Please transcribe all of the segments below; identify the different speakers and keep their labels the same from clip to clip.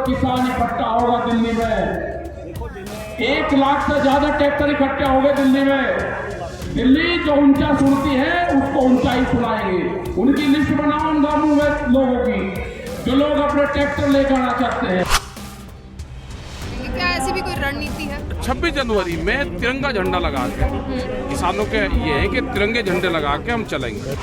Speaker 1: किसान इकट्ठा होगा दिल्ली में। 1 लाख से ज्यादा ट्रैक्टर इकट्ठे हो गए दिल्ली में। दिल्ली जो ऊंचा सुनती है उसको ऊंचाई सुनाएंगे। उनकी लिस्ट बनाओ उन गांवों में लोगों की जो लोग अपने ट्रैक्टर लेकर आना चाहते हैं।
Speaker 2: क्या ऐसी भी कोई रणनीति है?
Speaker 3: 26 जनवरी में तिरंगा झंडा लगा के किसानों के ये है कि तिरंगे झंडे लगा के हम चलेंगे।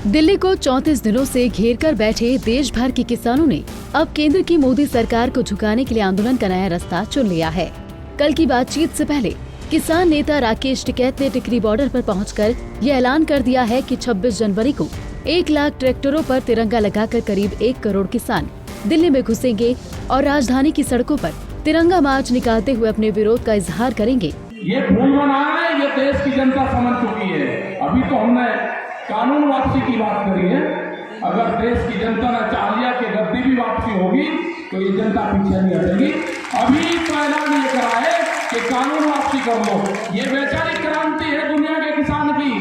Speaker 4: दिल्ली को 34 दिनों से घेर कर बैठे देश भर के किसानों ने अब केंद्र की मोदी सरकार को झुकाने के लिए आंदोलन का नया रास्ता चुन लिया है। कल की बातचीत से पहले किसान नेता राकेश टिकैत ने टिकरी बॉर्डर पर पहुंचकर ये ऐलान कर दिया है कि 26 जनवरी को 1 लाख ट्रैक्टरों पर तिरंगा लगाकर करीब 1 करोड़ किसान दिल्ली में घुसेंगे और राजधानी की सड़कों पर तिरंगा मार्च निकालते हुए अपने विरोध का इजहार करेंगे।
Speaker 1: ये भूल मना है, ये देश की जनता समझ चुकी है। अभी तो हमने कानून वापसी की बात करी है। अगर देश की जनता ने चाह लिया कि गद्दी भी वापसी होगी तो ये जनता पीछे नहीं हटेगी। अभी तो ऐलान ये करा है कि कानून वापसी कर लो। ये वैचारिक क्रांति है दुनिया के किसान की,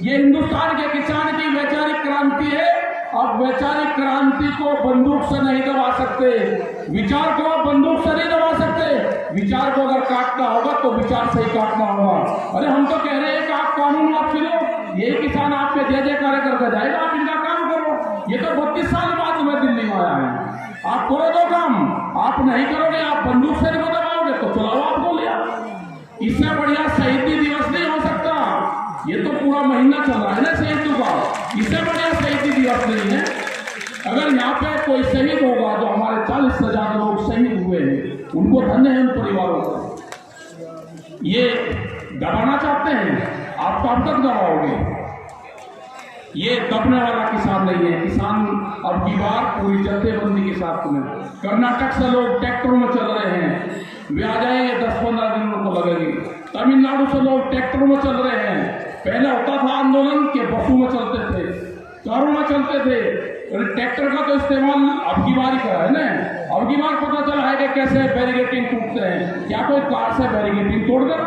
Speaker 1: ये हिंदुस्तान के किसान की वैचारिक क्रांति है। अब वैचारिक क्रांति को बंदूक से नहीं दबा सकते, विचार को बंदूक से नहीं दबा सकते। विचार को अगर काटना होगा तो विचार से ही काटना होगा। अरे हम तो कह रहे हैं कि आप कानून वापसी लो, ये किसान आप पे जय जयकार करके जाएगा, आप इनका काम करो। ये तो 32 साल बाद में दिल्ली में आया है। आप करो दो काम, आप नहीं करोगे, आप बंदूक से नहीं दबाओगे तो चलाओ आप गोलियां। इससे बढ़िया शहीदी दिवस नहीं हो सकता। ये तो पूरा महीना चल रहा है ना शहीदों का, इससे बढ़िया शहीदी दिवस नहीं है। अगर यहाँ पे कोई शहीद होगा, जो हमारे 40 से ज्यादा लोग शहीद हुए हैं, उनको धन्य है उन परिवारों को। ये दबाना चाहते हैं, आप कब तक दबाओगे? ये दबने वाला किसान नहीं है। किसान अब की बार पूरी जत्थेबंदी के साथ में, कर्नाटक से लोग ट्रैक्टरों में चल रहे हैं, वे आ जाएंगे, 10-15 दिन उनको लगेगी। तमिलनाडु से लोग ट्रैक्टरों में चल रहे हैं। पहले होता था आंदोलन के बसों में चलते थे, कारों में चलते थे। ट्रैक्टर का तो इस्तेमाल अब की बार ही करा है ना। अब की बार पता चला है कि कैसे बैरिकेटिंग टूटते हैं। क्या कोई कार से बैरिकेटिंग तोड़ देगा?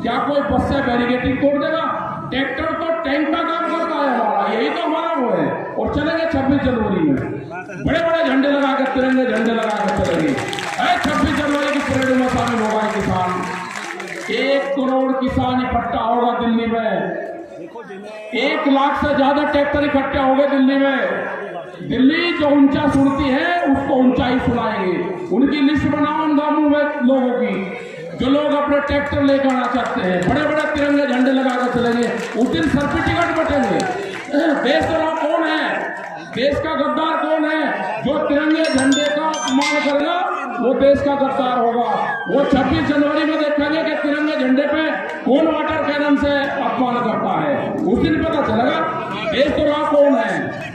Speaker 1: क्या कोई बस से बैरिकेटिंग तोड़ देगा? ट्रैक्टर तो टैंक का काम करता है हमारा, यही तो हमारा वो है। और चलेंगे 26 जनवरी में बड़े बड़े झंडे लगा कर, तिरंगे झंडे लगा कर चलेंगे। 26 जनवरी की परेड में शामिल होगा किसान। 1 करोड़ किसान इकट्ठा होगा दिल्ली में। 1 लाख से ज्यादा ट्रैक्टर इकट्ठे हो गए दिल्ली में। दिल्ली जो ऊंचा सुनती है उसको ऊंचाई सुनाएंगे। उनकी लिस्ट बनाओ उन गांवों में लोगों की जो लोग अपने ट्रैक्टर लेकर आना चाहते हैं। बड़े बड़े तिरंगे झंडे लगाकर चलेंगे। उस दिन सर पे टिकट बटेंगे। देश का कौन है? देश का गद्दार कौन है? जो तिरंगे झंडे का अपमान करेगा वो देश का गद्दार होगा। वो 26 जनवरी में देखेंगे कि तिरंगे झंडे पे कौन वाटर कैनन से अपमान करता है। उस दिन पता चलेगा देशद्रोह कौन है,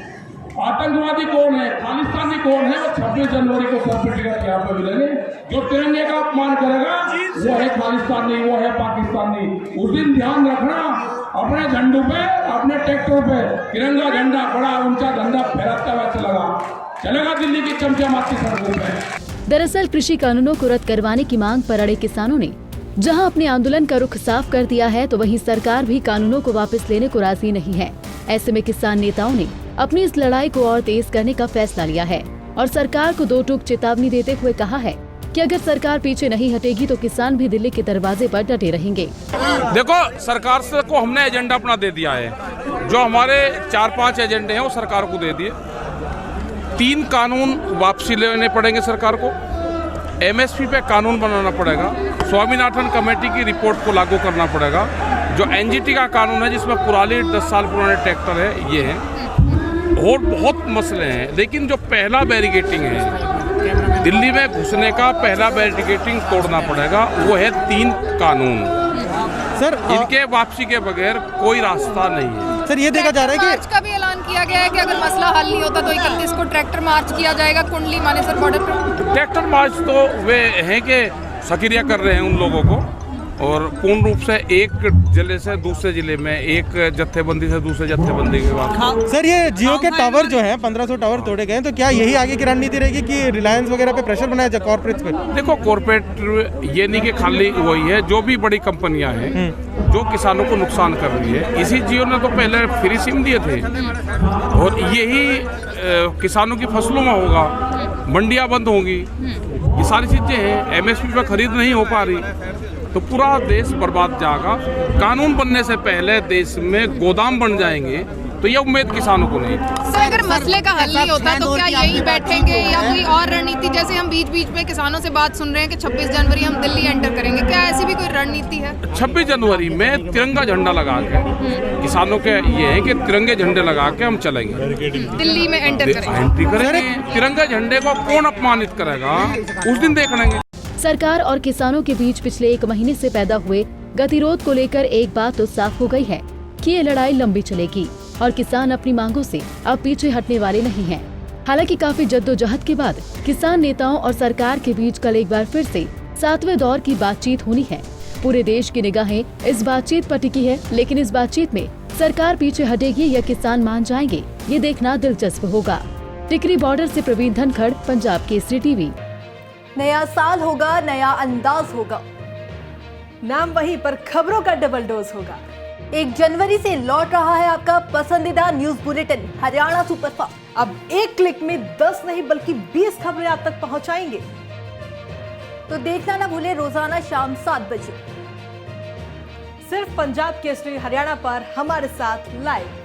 Speaker 1: आतंकवादी कौन है, खालिस्तानी कौन है। वो 26 जनवरी को सर्टिफिकेट यहाँ पे मिलेंगे। जो तिरंगे का अपमान करेगा वो है खालिस्तानी, वो है पाकिस्तानी। उस दिन ध्यान रखना, अपने झंडों पे, अपने ट्रैक्टरों पे तिरंगा झंडा बड़ा ऊंचा झंडा फहराता हुआ चलेगा दिल्ली की चमचमाती सड़कों पे।
Speaker 4: दरअसल कृषि कानूनों को रद्द करवाने की मांग पर अड़े किसानों ने जहां अपने आंदोलन का रुख साफ कर दिया है, तो वहीं सरकार भी कानूनों को वापस लेने को राजी नहीं है। ऐसे में किसान नेताओं ने अपनी इस लड़ाई को और तेज करने का फैसला लिया है और सरकार को 2 टूक चेतावनी देते हुए कहा है कि अगर सरकार पीछे नहीं हटेगी तो किसान भी दिल्ली के दरवाजे पर डटे रहेंगे।
Speaker 3: देखो, सरकार से को हमने एजेंडा अपना दे दिया है। जो हमारे 4-5 एजेंडे हैं वो सरकार को दे दिए। 3 कानून वापसी लेने पड़ेंगे सरकार को। MSP पे कानून बनाना पड़ेगा। स्वामीनाथन कमेटी की रिपोर्ट को लागू करना पड़ेगा। जो NGT का कानून है जिसमें पुराने 10 साल पुराने ट्रैक्टर है ये है। और बहुत मसले हैं, लेकिन जो पहला बैरिकेटिंग है दिल्ली में घुसने का, पहला बैरिकेटिंग तोड़ना पड़ेगा। वो है 3 कानून सर। इनके वापसी के बगैर कोई रास्ता नहीं है
Speaker 2: सर। ये देखा जा रहा है कि मार्च का भी ऐलान किया गया है कि अगर मसला हल नहीं होता तो 31 को ट्रैक्टर मार्च किया जाएगा कुंडली मानेसर बॉर्डर पर।
Speaker 3: ट्रैक्टर मार्च तो वे हैं कि सक्रिय कर रहे हैं उन लोगों को, और पूर्ण रूप से एक जिले से दूसरे जिले में, एक जत्थेबंदी से दूसरे जत्थेबंदी के बाद।
Speaker 5: सर ये जियो के टावर जो हैं 1500 टावर तोड़े गए हैं, तो क्या यही आगे की रणनीति रहेगी कि रिलायंस वगैरह पे प्रेशर बनाया जाए कॉर्पोरेट्स पे?
Speaker 3: देखो कॉर्पोरेट ये नहीं कि खाली वही है, जो भी बड़ी कंपनियां हैं जो किसानों को नुकसान कर रही है, इसी जियो ने तो पहले फ्री सिम दिए थे और यही किसानों की फसलों में होगा, मंडियां बंद होंगी, ये सारी चीजें हैं, एमएसपी पे खरीद नहीं हो पा रही, तो पूरा देश बर्बाद जाएगा। कानून बनने से पहले देश में गोदाम बन जाएंगे, तो ये उम्मीद किसानों को नहीं।
Speaker 2: सर अगर मसले का हल नहीं होता तो क्या यही बैठेंगे या कोई और रणनीति, जैसे हम बीच बीच में किसानों से बात सुन रहे हैं कि 26 जनवरी हम दिल्ली एंटर करेंगे, क्या ऐसी भी कोई रणनीति है?
Speaker 3: 26 जनवरी में तिरंगा झंडा लगा के किसानों के ये है कि तिरंगे झंडे लगा के हम चलेंगे,
Speaker 2: दिल्ली में एंटर करेंगे।
Speaker 3: एंट्री करेंगे। तिरंगा झंडे को कौन अपमानित करेगा उस दिन देख लेंगे।
Speaker 4: सरकार और किसानों के बीच पिछले 1 महीने से पैदा हुए गतिरोध को लेकर एक बात तो साफ हो गई है कि ये लड़ाई लंबी चलेगी और किसान अपनी मांगों से अब पीछे हटने वाले नहीं हैं। हालांकि काफी जद्दोजहद के बाद किसान नेताओं और सरकार के बीच कल एक बार फिर से 7वें दौर की बातचीत होनी है। पूरे देश की निगाहें इस बातचीत पर टिकी है, लेकिन इस बातचीत में सरकार पीछे हटेगी या किसान मान जाएंगे, ये देखना दिलचस्प होगा। टिकरी बॉर्डर से प्रवीण धनखड़, पंजाब केसरी टीवी।
Speaker 6: नया साल होगा, नया अंदाज होगा, नाम वही पर खबरों का डबल डोज होगा। 1 जनवरी से लौट रहा है आपका पसंदीदा न्यूज बुलेटिन हरियाणा सुपरफास्ट। अब एक क्लिक में 10 नहीं बल्कि 20 खबरें आप तक पहुंचाएंगे, तो देखना ना भूले रोजाना शाम 7 बजे सिर्फ पंजाब केसरी हरियाणा पर हमारे साथ लाइव।